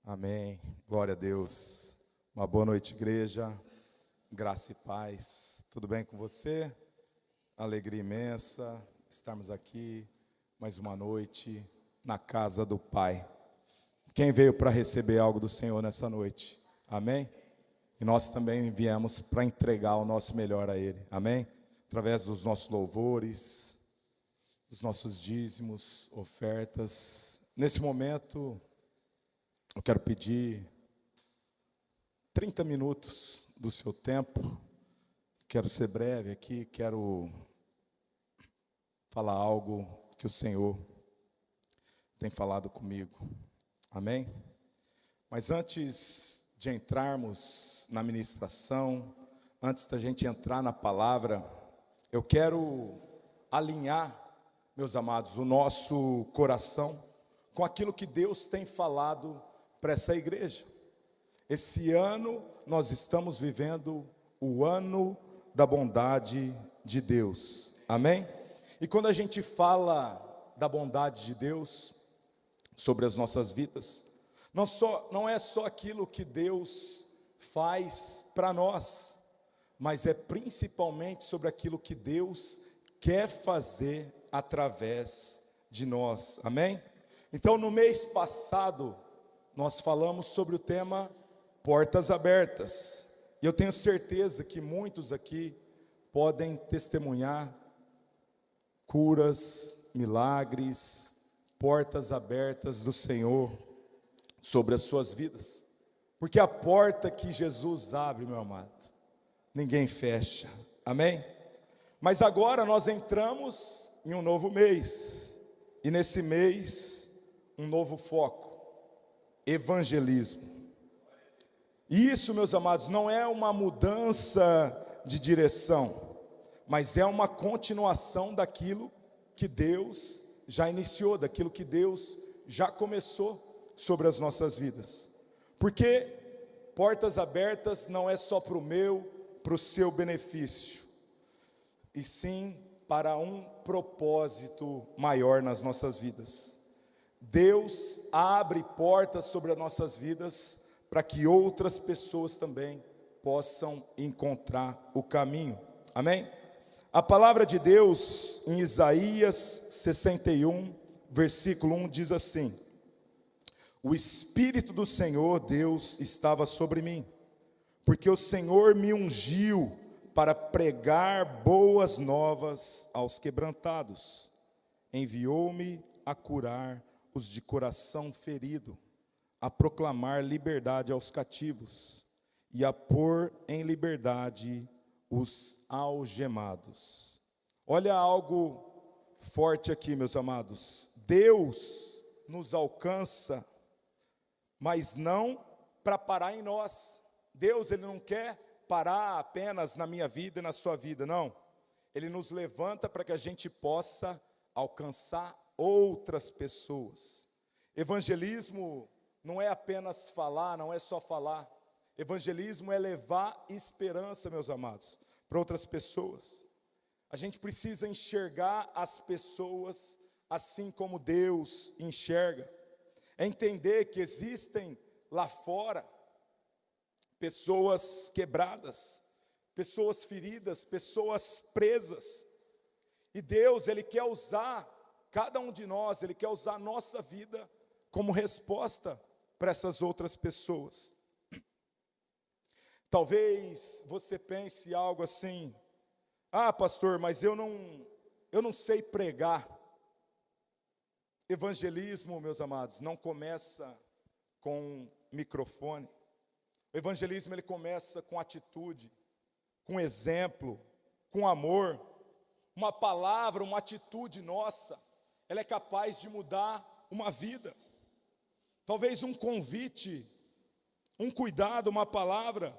Amém. Glória a Deus. Uma boa noite, igreja. Graça e paz. Tudo bem com você? Alegria imensa estarmos aqui mais uma noite na casa do Pai. Quem veio para receber algo do Senhor nessa noite? Amém? E nós também viemos para entregar o nosso melhor a Ele. Amém? Através dos nossos louvores, dos nossos dízimos, ofertas. Nesse momento, eu quero pedir 30 minutos do seu tempo. Quero ser breve aqui, quero falar algo que o Senhor tem falado comigo. Amém? Mas antes de entrarmos na ministração, antes da gente entrar na palavra, eu quero alinhar, meus amados, o nosso coração com aquilo que Deus tem falado para essa igreja. Esse ano nós estamos vivendo o ano da bondade de Deus. Amém? E quando a gente fala da bondade de Deus sobre as nossas vidas, não é só aquilo que Deus faz para nós, mas é principalmente sobre aquilo que Deus quer fazer através de nós. Amém? Então, no mês passado, nós falamos sobre o tema Portas Abertas. E eu tenho certeza que muitos aqui podem testemunhar curas, milagres, portas abertas do Senhor sobre as suas vidas. Porque a porta que Jesus abre, meu amado, ninguém fecha. Amém? Mas agora nós entramos em um novo mês. E nesse mês, um novo foco: evangelismo. E isso, meus amados, não é uma mudança de direção, mas é uma continuação daquilo que Deus já iniciou, daquilo que Deus já começou sobre as nossas vidas. Porque portas abertas não é só para o seu benefício, e sim para um propósito maior nas nossas vidas. Deus abre portas sobre as nossas vidas para que outras pessoas também possam encontrar o caminho. Amém? A palavra de Deus em Isaías 61, versículo 1 diz assim: o Espírito do Senhor Deus estava sobre mim, porque o Senhor me ungiu para pregar boas novas aos quebrantados. Enviou-me a curar os de coração ferido, a proclamar liberdade aos cativos e a pôr em liberdade os algemados. Olha algo forte aqui, meus amados. Deus nos alcança, mas não para parar em nós. Deus, Ele não quer parar apenas na minha vida e na sua vida, não. Ele nos levanta para que a gente possa alcançar outras pessoas. Evangelismo não é apenas falar, não é só falar. Evangelismo é levar esperança, meus amados, para outras pessoas. A gente precisa enxergar as pessoas assim como Deus enxerga. É entender que existem lá fora pessoas quebradas, pessoas feridas, pessoas presas. E Deus, Ele quer usar cada um de nós, Ele quer usar a nossa vida como resposta para essas outras pessoas. Talvez você pense algo assim: ah, pastor, mas eu não sei pregar. Evangelismo, meus amados, não começa com microfone. O evangelismo, ele começa com atitude, com exemplo, com amor. Uma palavra, uma atitude nossa, ela é capaz de mudar uma vida. Talvez um convite, um cuidado, uma palavra,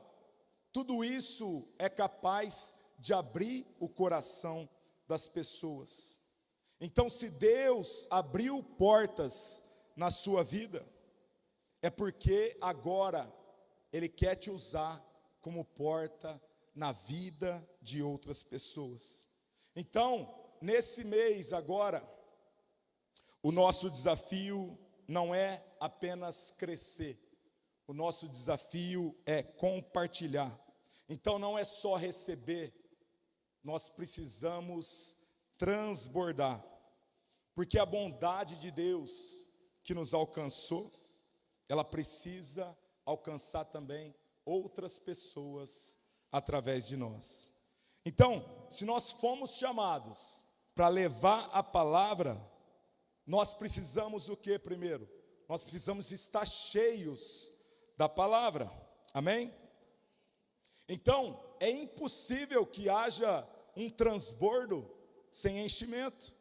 tudo isso é capaz de abrir o coração das pessoas. Então, se Deus abriu portas na sua vida, é porque agora Ele quer te usar como porta na vida de outras pessoas. Então, nesse mês agora, o nosso desafio não é apenas crescer, o nosso desafio é compartilhar. Então não é só receber, nós precisamos transbordar, porque a bondade de Deus que nos alcançou, ela precisa alcançar também outras pessoas através de nós. Então, se nós fomos chamados para levar a palavra, nós precisamos o que primeiro? Nós precisamos estar cheios da palavra, amém? Então, é impossível que haja um transbordo sem enchimento.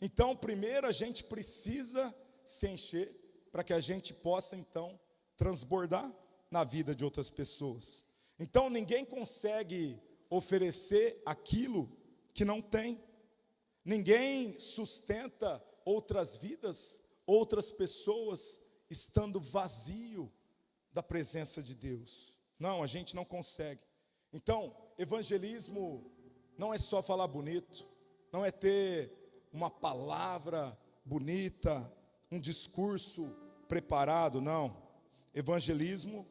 Então, primeiro a gente precisa se encher para que a gente possa então transbordar na vida de outras pessoas. Então, ninguém consegue oferecer aquilo que não tem. Ninguém sustenta outras vidas, outras pessoas, estando vazio da presença de Deus. Não, a gente não consegue. Então, evangelismo não é só falar bonito, não é ter uma palavra bonita, um discurso preparado, não. Evangelismo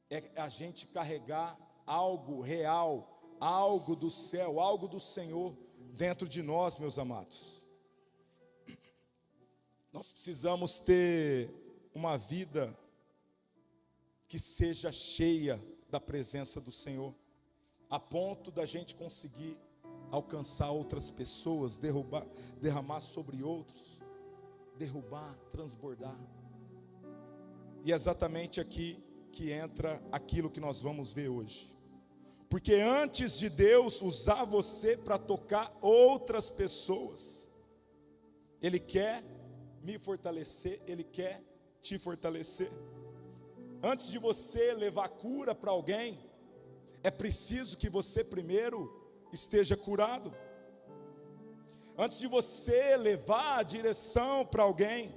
é a gente carregar algo real, algo do céu, algo do Senhor dentro de nós, meus amados. Nós precisamos ter uma vida que seja cheia da presença do Senhor, a ponto da gente conseguir alcançar outras pessoas, derramar sobre outros, transbordar. E é exatamente aqui que entra aquilo que nós vamos ver hoje. Porque antes de Deus usar você para tocar outras pessoas, Ele quer me fortalecer, Ele quer te fortalecer. Antes de você levar cura para alguém, é preciso que você primeiro esteja curado. Antes de você levar a direção para alguém,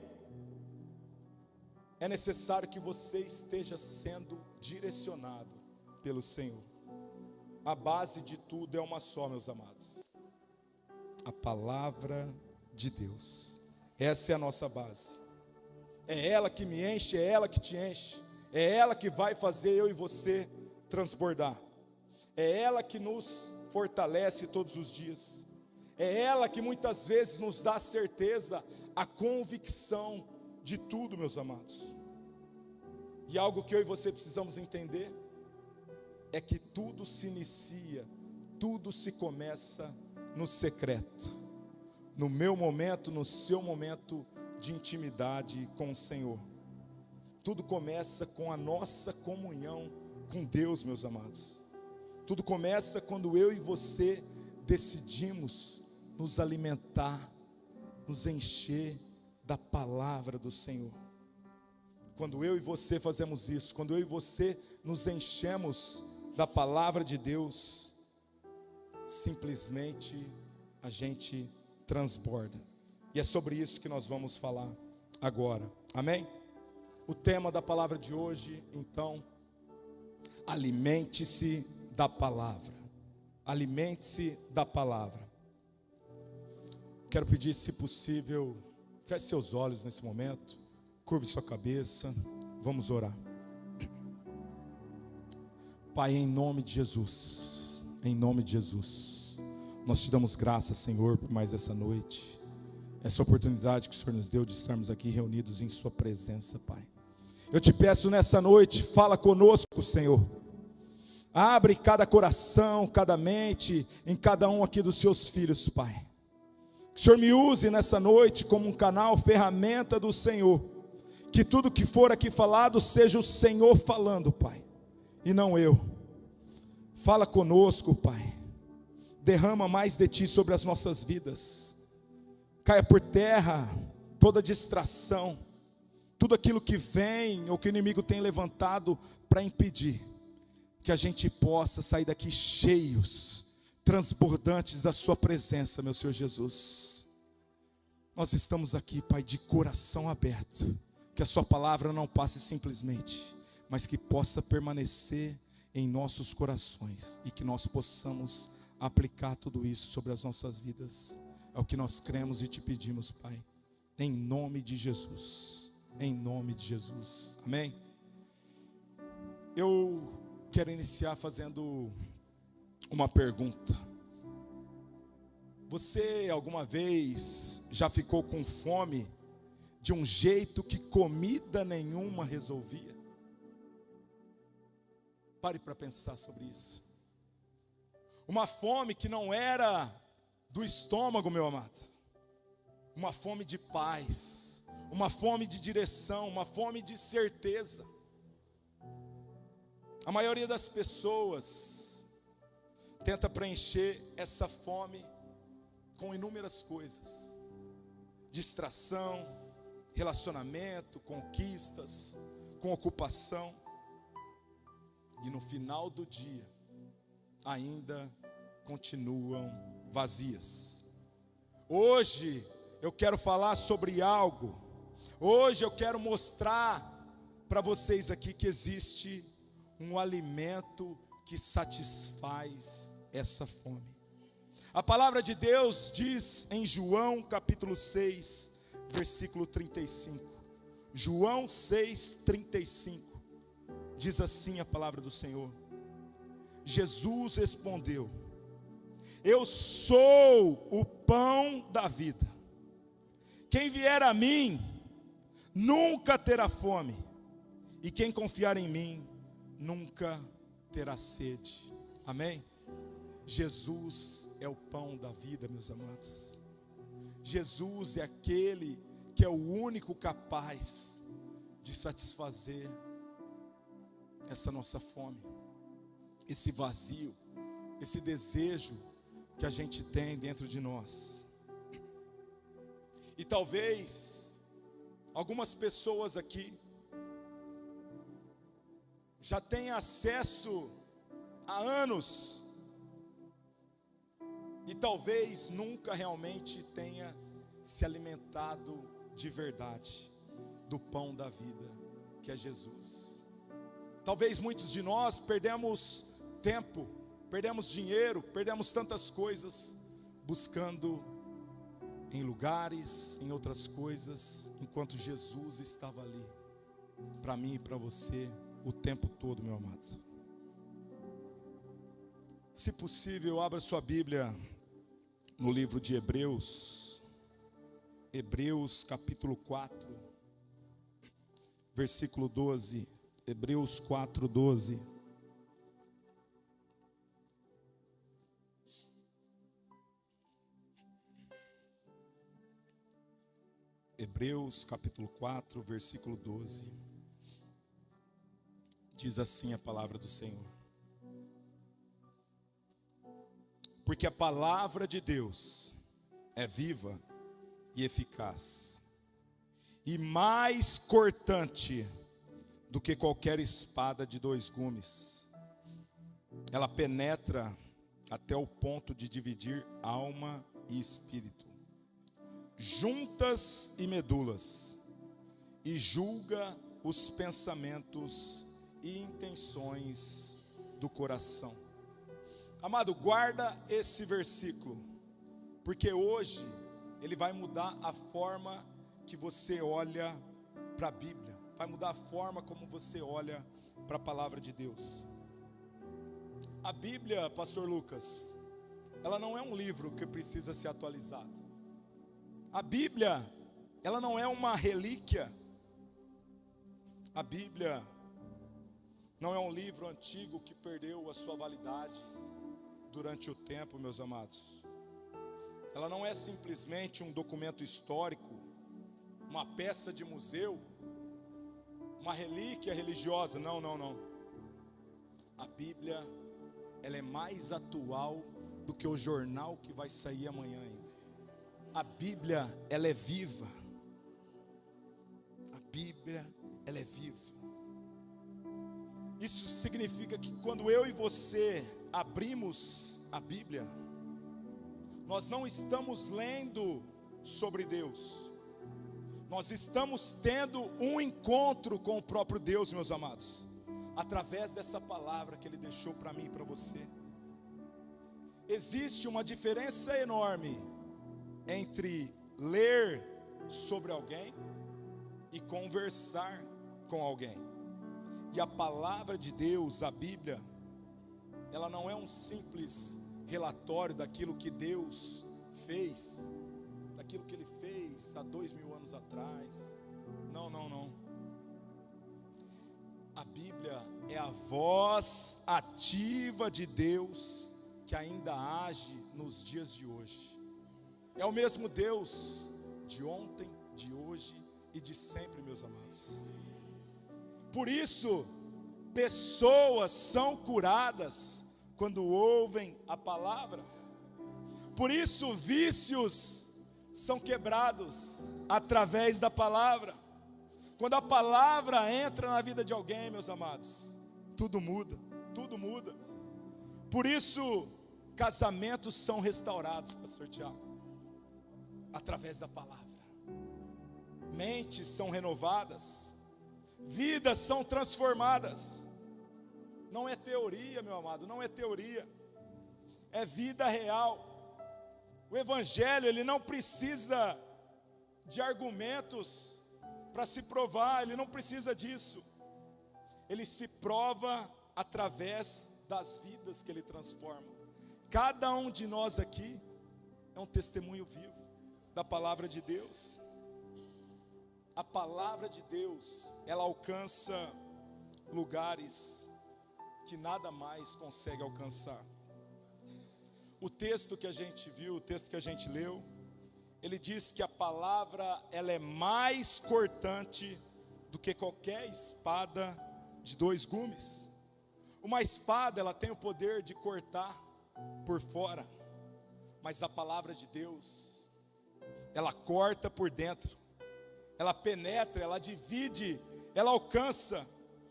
é necessário que você esteja sendo direcionado pelo Senhor. A base de tudo é uma só, meus amados: a palavra de Deus. Essa é a nossa base. É ela que me enche, é ela que te enche. É ela que vai fazer eu e você transbordar. É ela que nos fortalece todos os dias. É ela que muitas vezes nos dá a certeza, a convicção de tudo, meus amados. E algo que eu e você precisamos entender é que tudo se inicia, tudo se começa no secreto, no meu momento, no seu momento de intimidade com o Senhor. Tudo começa com a nossa comunhão com Deus, meus amados. Tudo começa quando eu e você decidimos nos alimentar, nos encher da palavra do Senhor. Quando eu e você fazemos isso, quando eu e você nos enchemos da palavra de Deus, simplesmente a gente transborda. E é sobre isso que nós vamos falar agora, amém? O tema da palavra de hoje, então, alimente-se da palavra. Alimente-se da palavra. Quero pedir, se possível, feche seus olhos nesse momento, curve sua cabeça, vamos orar. Pai, em nome de Jesus, nós te damos graças, Senhor, por mais essa noite, essa oportunidade que o Senhor nos deu de estarmos aqui reunidos em sua presença, Pai. Eu te peço nessa noite, fala conosco, Senhor. Abre cada coração, cada mente, em cada um aqui dos seus filhos, Pai. Que o Senhor me use nessa noite como um canal, ferramenta do Senhor. Que tudo que for aqui falado seja o Senhor falando, Pai, e não eu. Fala conosco, Pai. Derrama mais de Ti sobre as nossas vidas. Caia por terra toda distração, tudo aquilo que vem ou que o inimigo tem levantado para impedir que a gente possa sair daqui cheios, transbordantes da sua presença, meu Senhor Jesus. Nós estamos aqui, Pai, de coração aberto, que a sua palavra não passe simplesmente, mas que possa permanecer em nossos corações e que nós possamos aplicar tudo isso sobre as nossas vidas. É o que nós cremos e te pedimos, Pai, em nome de Jesus, amém? Eu quero iniciar fazendo uma pergunta. Você alguma vez já ficou com fome de um jeito que comida nenhuma resolvia? Pare para pensar sobre isso. Uma fome que não era do estômago, meu amado. Uma fome de paz, uma fome de direção, uma fome de certeza. A maioria das pessoas tenta preencher essa fome com inúmeras coisas: distração, relacionamento, conquistas, com ocupação. E no final do dia, ainda continuam vazias. Hoje eu quero falar sobre algo. Hoje eu quero mostrar para vocês aqui que existe um alimento que satisfaz essa fome. A palavra de Deus diz em João capítulo 6, versículo 35. João 6, 35. Diz assim a palavra do Senhor: Jesus respondeu: eu sou o pão da vida. Quem vier a mim nunca terá fome, e quem confiar em mim nunca terá sede. Amém? Jesus é o pão da vida, meus amados. Jesus é aquele que é o único capaz de satisfazer essa nossa fome, esse vazio, esse desejo que a gente tem dentro de nós. E talvez algumas pessoas aqui já tenham acesso há anos e talvez nunca realmente tenha se alimentado de verdade do pão da vida, que é Jesus. Talvez muitos de nós perdemos tempo, perdemos dinheiro, perdemos tantas coisas buscando em lugares, em outras coisas, enquanto Jesus estava ali para mim e para você o tempo todo, meu amado. Se possível, abra sua Bíblia no livro de Hebreus, Hebreus capítulo 4, versículo 12. Hebreus 4, 12. Hebreus capítulo 4, versículo 12. Diz assim a palavra do Senhor: porque a palavra de Deus é viva e eficaz, e mais cortante do que qualquer espada de dois gumes. Ela penetra até o ponto de dividir alma e espírito, juntas e medulas, e julga os pensamentos e intenções do coração. Amado, guarda esse versículo, porque hoje ele vai mudar a forma que você olha para a Bíblia, vai mudar a forma como você olha para a palavra de Deus. A Bíblia, pastor Lucas, ela não é um livro que precisa ser atualizado. A Bíblia, ela não é uma relíquia. A Bíblia não é um livro antigo que perdeu a sua validade durante o tempo, meus amados. Ela não é simplesmente um documento histórico, uma peça de museu, uma relíquia religiosa. Não, não, não. A Bíblia, ela é mais atual do que o jornal que vai sair amanhã ainda. A Bíblia, ela é viva. A Bíblia, ela é viva. Isso significa que quando eu e você abrimos a Bíblia, nós não estamos lendo sobre Deus, nós estamos tendo um encontro com o próprio Deus, meus amados, através dessa palavra que Ele deixou para mim e para você. Existe uma diferença enorme entre ler sobre alguém e conversar com alguém. E a palavra de Deus, a Bíblia, ela não é um simples relatório daquilo que Deus fez, daquilo que Ele fez há 2000 anos atrás. Não, não, não. A Bíblia é a voz ativa de Deus que ainda age nos dias de hoje. É o mesmo Deus de ontem, de hoje e de sempre, meus amados. Por isso, pessoas são curadas quando ouvem a palavra. Por isso, vícios são quebrados através da palavra. Quando a palavra entra na vida de alguém, meus amados, tudo muda, tudo muda. Por isso, casamentos são restaurados, pastor Tiago, através da palavra. Mentes são renovadas, vidas são transformadas. Não é teoria, meu amado, não é teoria, é vida real. O evangelho, ele não precisa de argumentos para se provar, ele não precisa disso. Ele se prova através das vidas que ele transforma. Cada um de nós aqui é um testemunho vivo da palavra de Deus. A palavra de Deus, ela alcança lugares que nada mais consegue alcançar. O texto que a gente viu, o texto que a gente leu, ele diz que a palavra, ela é mais cortante do que qualquer espada de 2 gumes. Uma espada, ela tem o poder de cortar por fora, mas a palavra de Deus, ela corta por dentro, ela penetra, ela divide, ela alcança.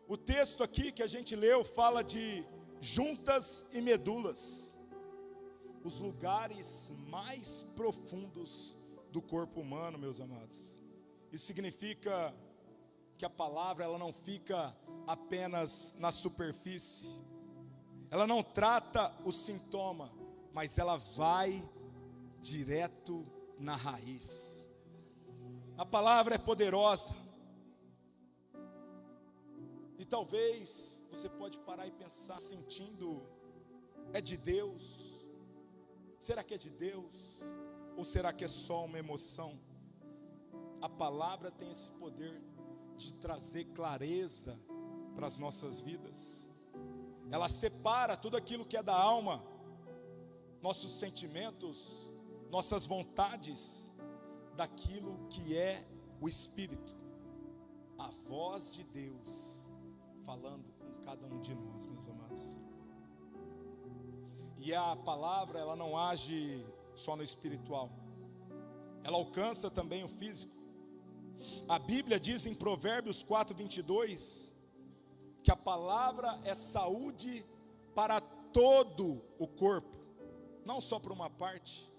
O texto aqui que a gente leu fala de juntas e medulas, os lugares mais profundos do corpo humano, meus amados. Isso significa que a palavra, ela não fica apenas na superfície, ela não trata o sintoma, mas ela vai direto na raiz. A palavra é poderosa. E talvez você pode parar e pensar, sentindo, é de Deus? Será que é de Deus? Ou será que é só uma emoção? A palavra tem esse poder de trazer clareza para as nossas vidas. Ela separa tudo aquilo que é da alma, nossos sentimentos, nossas vontades, daquilo que é o Espírito. A voz de Deus falando com cada um de nós, meus amados. E a palavra, ela não age só no espiritual, ela alcança também o físico. A Bíblia diz em Provérbios 4:22 que a palavra é saúde para todo o corpo, não só para uma parte,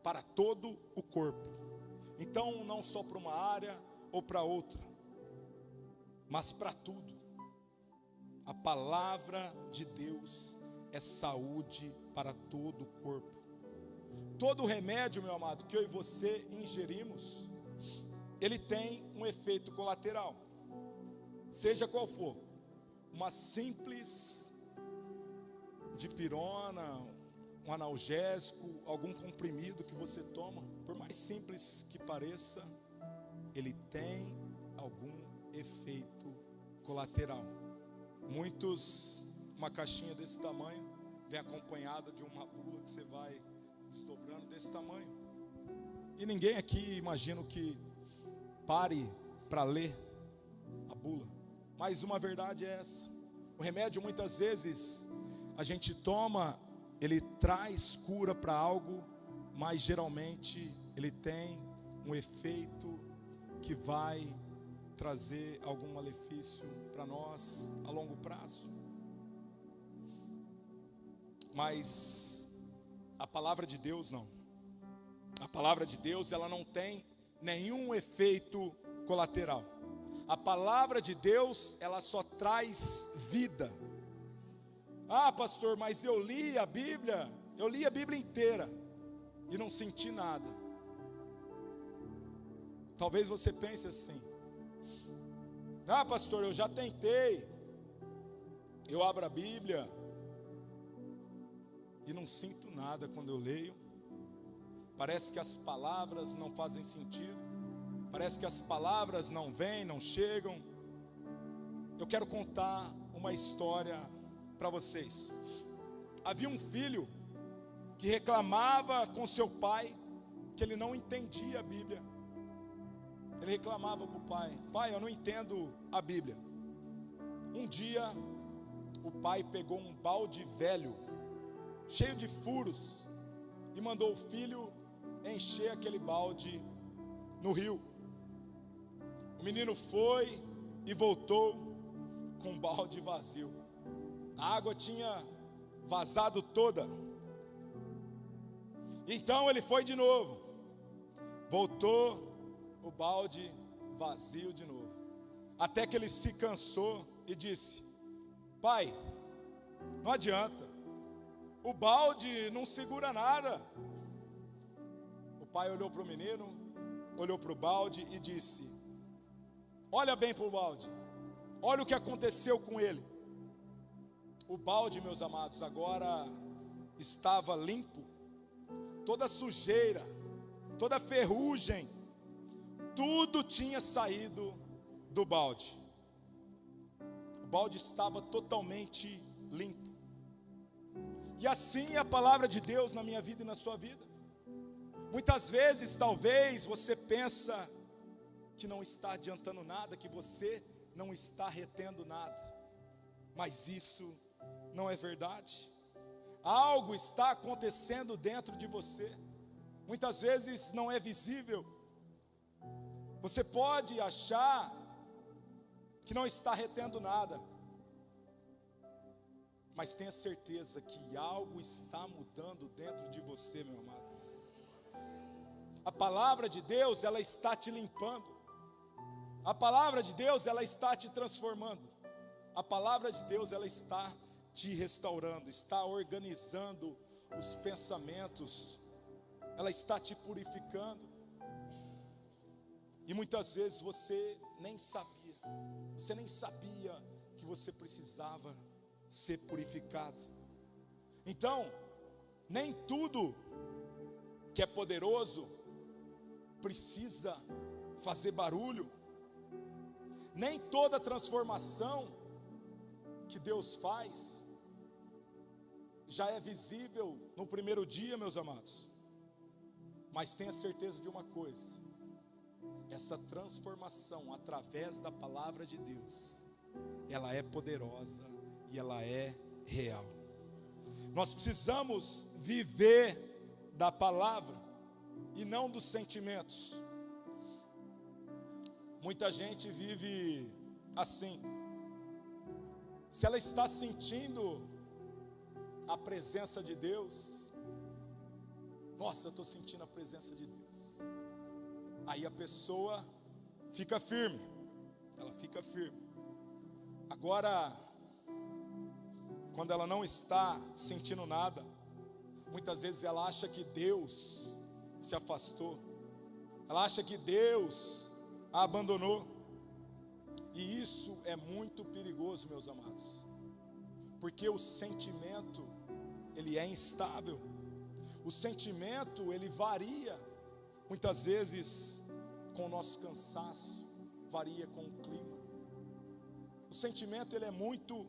para todo o corpo. Então, não só para uma área ou para outra, mas para tudo. A palavra de Deus é saúde para todo o corpo. Todo remédio, meu amado, que eu e você ingerimos, ele tem um efeito colateral, seja qual for. Uma simples dipirona, um analgésico, algum comprimido que você toma, por mais simples que pareça, ele tem algum efeito colateral. Muitos, uma caixinha desse tamanho, vem acompanhada de uma bula que você vai desdobrando desse tamanho. E ninguém aqui imagina que pare para ler a bula. Mas uma verdade é essa: o remédio muitas vezes a gente toma, ele traz cura para algo, mas geralmente ele tem um efeito que vai trazer algum malefício para nós a longo prazo. Mas a palavra de Deus não. A palavra de Deus, ela não tem nenhum efeito colateral. A palavra de Deus, ela só traz vida. Ah, pastor, mas eu li a Bíblia inteira e não senti nada. Talvez você pense assim: ah, pastor, eu já tentei, Eu abro a Bíblia e não sinto nada quando eu leio. Parece que as palavras não fazem sentido. Parece que as palavras não vêm, não chegam. Eu quero contar uma história para vocês. Havia um filho que reclamava com seu pai que ele não entendia a Bíblia. Ele reclamava para o pai: pai, eu não entendo a Bíblia. Um dia, o pai pegou um balde velho, cheio de furos, e mandou o filho encher aquele balde no rio. O menino foi e voltou com um balde vazio. A água tinha vazado toda. Então ele foi de novo, voltou, o balde vazio de novo, até que ele se cansou e disse: pai, não adianta, o balde não segura nada. O pai olhou para o menino, olhou para o balde e disse: olha bem para o balde, olha o que aconteceu com ele. O balde, meus amados, agora estava limpo. Toda sujeira, toda ferrugem, tudo tinha saído do balde. O balde estava totalmente limpo. E assim é a palavra de Deus na minha vida e na sua vida. Muitas vezes, talvez, você pensa que não está adiantando nada, que você não está retendo nada. Mas isso não é verdade. Algo está acontecendo dentro de você. Muitas vezes não é visível. Você pode achar que não está retendo nada, mas tenha certeza que algo está mudando dentro de você, meu amado. A palavra de Deus, ela está te limpando. A palavra de Deus, ela está te transformando. A palavra de Deus, ela está te restaurando, está organizando os pensamentos, ela está te purificando. E muitas vezes você nem sabia que você precisava ser purificado. Então, nem tudo que é poderoso precisa fazer barulho. Nem toda transformação que Deus faz já é visível no primeiro dia, meus amados. Mas tenha certeza de uma coisa: essa transformação através da palavra de Deus, ela é poderosa e ela é real. Nós precisamos viver da palavra e não dos sentimentos. Muita gente vive assim. Se ela está sentindo a presença de Deus, nossa, eu estou sentindo a presença de Deus. Aí a pessoa fica firme, ela fica firme. Agora, quando ela não está sentindo nada, muitas vezes ela acha que Deus se afastou, ela acha que Deus a abandonou. E isso é muito perigoso, meus amados, porque o sentimento, ele é instável. O sentimento, ele varia, muitas vezes com o nosso cansaço, varia com o clima. O sentimento, ele é muito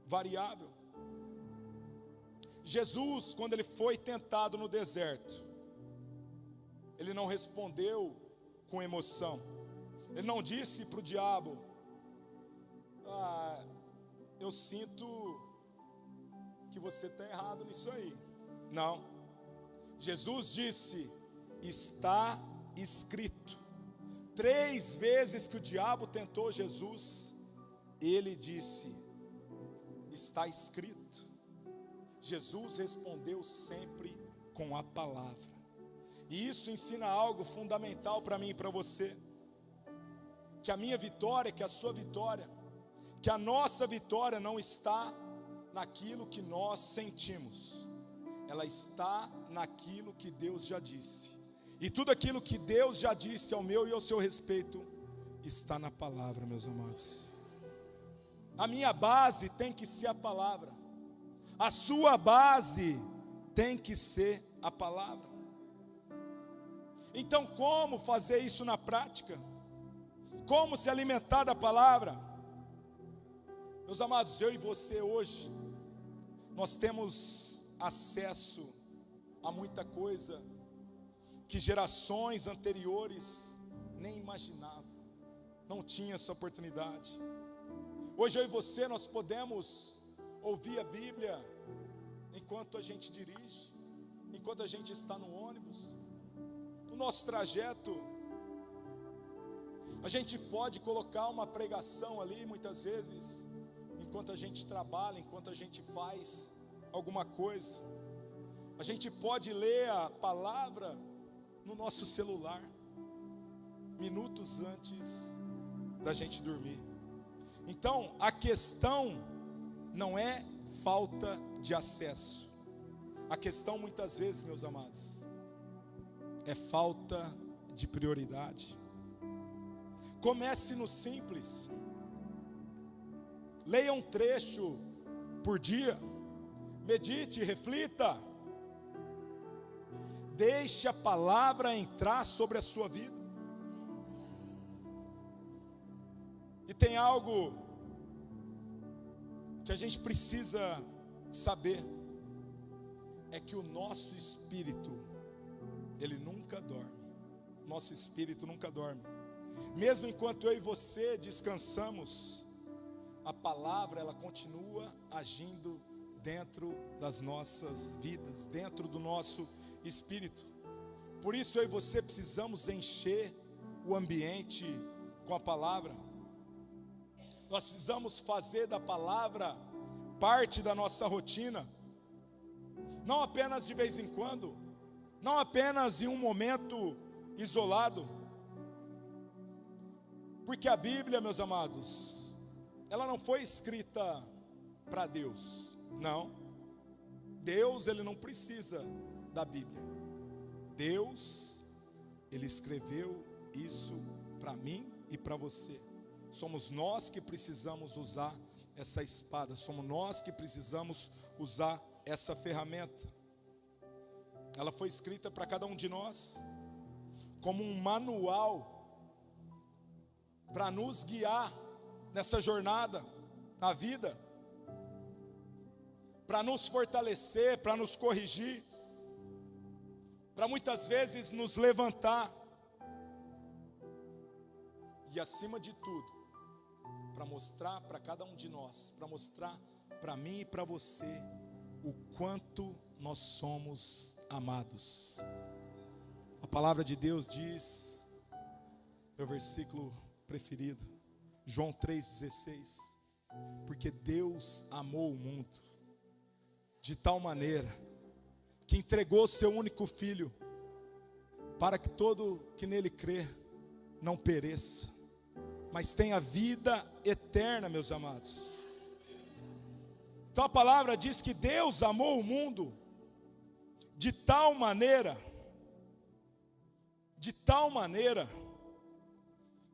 variável. Jesus, quando ele foi tentado no deserto, ele não respondeu com emoção. Ele não disse para o diabo: eu sinto que você está errado nisso aí. Não. Jesus disse: está escrito. 3 vezes que o diabo tentou Jesus, ele disse: está escrito. Jesus respondeu sempre com a palavra. E isso ensina algo fundamental para mim e para você: que a minha vitória, que a sua vitória, que a nossa vitória não está naquilo que nós sentimos, ela está naquilo que Deus já disse. E tudo aquilo que Deus já disse ao meu e ao seu respeito está na palavra, meus amados. A minha base tem que ser a palavra. A sua base tem que ser a palavra. Então, como fazer isso na prática? Como se alimentar da palavra? Meus amados, eu e você hoje, nós temos acesso a muita coisa que gerações anteriores nem imaginavam, não tinha essa oportunidade. Hoje eu e você, nós podemos ouvir a Bíblia enquanto a gente dirige, enquanto a gente está no ônibus, no nosso trajeto. A gente pode colocar uma pregação ali, muitas vezes, enquanto a gente trabalha, enquanto a gente faz alguma coisa. A gente pode ler a palavra no nosso celular, minutos antes da gente dormir. Então, a questão não é falta de acesso. A questão muitas vezes, meus amados, é falta de prioridade. Comece no simples. Leia um trecho por dia. Medite, reflita. Deixe a palavra entrar sobre a sua vida. E tem algo que a gente precisa saber, é que o nosso espírito, ele nunca dorme. Nosso espírito nunca dorme. Mesmo enquanto eu e você descansamos, a palavra, ela continua agindo dentro das nossas vidas, dentro do nosso espírito. Por isso eu e você precisamos encher o ambiente com a palavra. Nós precisamos fazer da palavra parte da nossa rotina, não apenas de vez em quando, não apenas em um momento isolado, porque a Bíblia, meus amados, ela não foi escrita para Deus, não. Deus, ele não precisa da Bíblia. Deus, ele escreveu isso para mim e para você. Somos nós que precisamos usar essa espada, somos nós que precisamos usar essa ferramenta. Ela foi escrita para cada um de nós, como um manual, para nos guiar nessa jornada, na vida, para nos fortalecer, para nos corrigir, para muitas vezes nos levantar, e acima de tudo, para mostrar para cada um de nós, para mostrar para mim e para você, o quanto nós somos amados. A palavra de Deus diz, meu versículo preferido, João 3,16, porque Deus amou o mundo de tal maneira que entregou seu único filho, para que todo que nele crê não pereça, mas tenha vida eterna, meus amados. Então a palavra diz que Deus amou o mundo de tal maneira,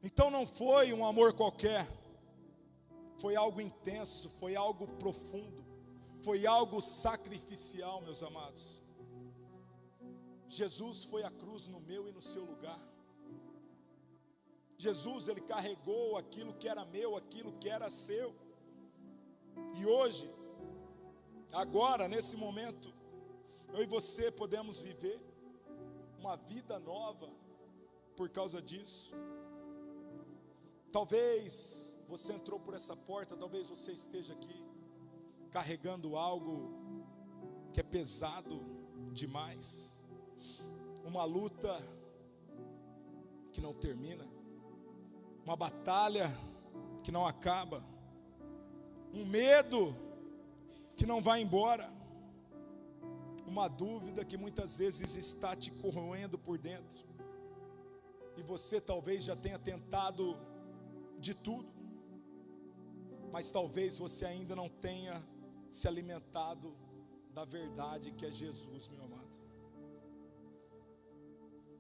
então não foi um amor qualquer, foi algo intenso, foi algo profundo, foi algo sacrificial, meus amados. Jesus foi à cruz no meu e no seu lugar. Jesus, ele carregou aquilo que era meu, aquilo que era seu. E hoje, agora, nesse momento, eu e você podemos viver uma vida nova por causa disso. Talvez você entrou por essa porta, talvez você esteja aqui carregando algo que é pesado demais, uma luta que não termina, uma batalha que não acaba, um medo que não vai embora, uma dúvida que muitas vezes está te corroendo por dentro, e você talvez já tenha tentado de tudo, mas talvez você ainda não tenha se alimentado da verdade que é Jesus, meu amado.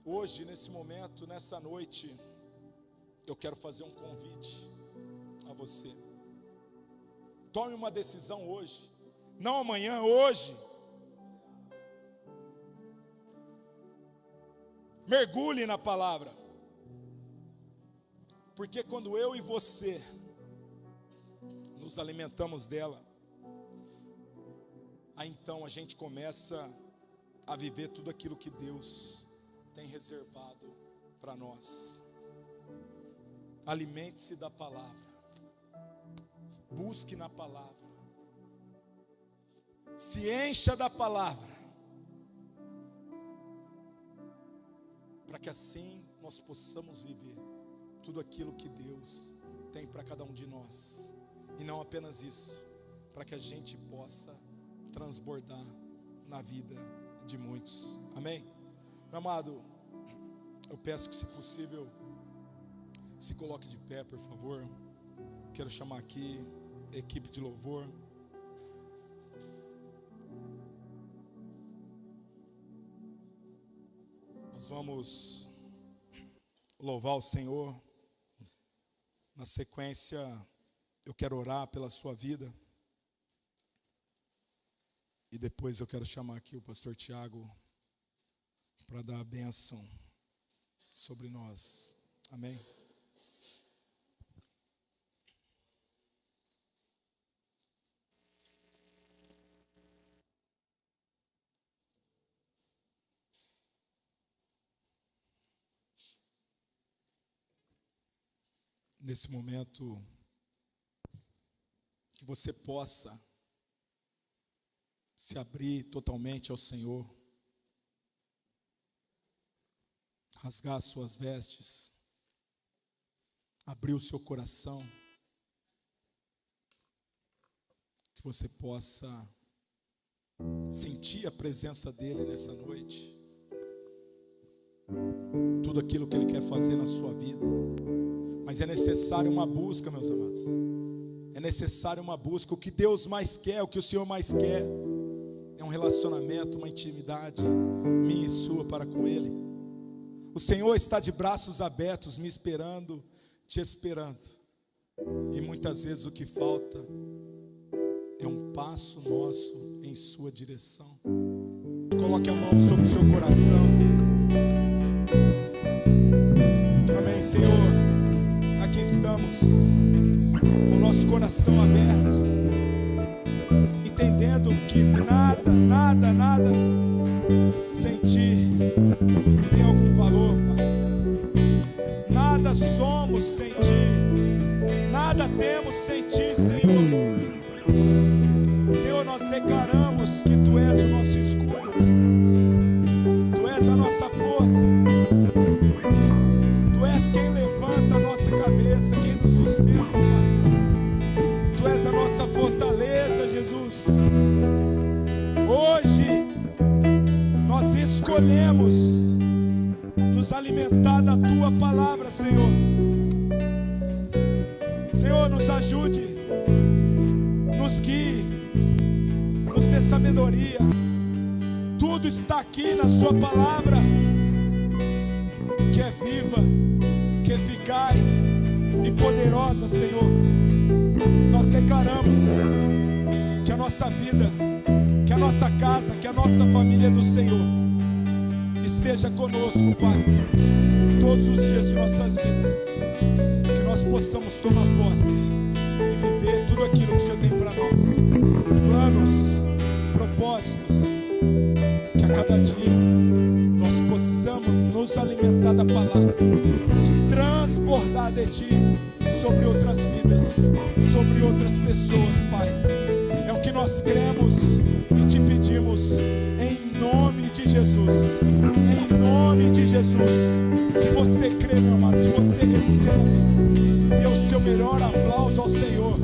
Hoje, nesse momento, nessa noite, eu quero fazer um convite a você. Tome uma decisão hoje, não amanhã, hoje. Mergulhe na palavra, porque quando eu e você nos alimentamos dela, aí então a gente começa a viver tudo aquilo que Deus tem reservado para nós. Alimente-se da palavra, busque na palavra, se encha da palavra, para que assim nós possamos viver tudo aquilo que Deus tem para cada um de nós. E não apenas isso, para que a gente possa transbordar na vida de muitos. Amém? Meu amado, eu peço que, se possível, se coloque de pé, por favor. Quero chamar aqui a equipe de louvor. Nós vamos louvar o Senhor. Na sequência, eu quero orar pela sua vida. E depois eu quero chamar aqui o pastor Tiago para dar a bênção sobre nós. Amém? Nesse momento, que você possa se abrir totalmente ao Senhor, rasgar as suas vestes, abrir o seu coração, que você possa sentir a presença dEle nessa noite, tudo aquilo que Ele quer fazer na sua vida. Mas é necessário uma busca, meus amados. É necessário uma busca. O que Deus mais quer, o que o Senhor mais quer, é um relacionamento, uma intimidade minha e sua para com Ele. O Senhor está de braços abertos, me esperando, te esperando. E muitas vezes o que falta é um passo nosso em sua direção. Coloque a mão sobre o seu coração. Amém, Senhor. Aqui estamos, com o nosso coração aberto, entendendo que nada sem Ti tem algum valor, Pai. Nada somos sem Ti, nada temos sem Ti, Senhor. Senhor, nós declaramos que Tu és o nosso escudo, Tu és a nossa força, Tu és quem levanta a nossa cabeça, quem nos sustenta, Pai. Tu és a nossa fortaleza, Jesus. Hoje nós escolhemos nos alimentar da Tua palavra, Senhor. Senhor, nos ajude, nos guie, nos dê sabedoria. Tudo está aqui na Sua palavra, que é viva, que é eficaz e poderosa, Senhor. Nós declaramos que a nossa vida, que a nossa casa, que a nossa família do Senhor esteja conosco, Pai, todos os dias de nossas vidas. Que nós possamos tomar posse e viver tudo aquilo que o Senhor tem para nós. Planos, propósitos, que a cada dia nós possamos nos alimentar da palavra e transbordar de Ti sobre outras vidas, sobre outras pessoas, Pai. É o que nós cremos e te pedimos em nome de Jesus. Em nome de Jesus. Se você crê, meu amado, se você recebe, dê o seu melhor aplauso ao Senhor.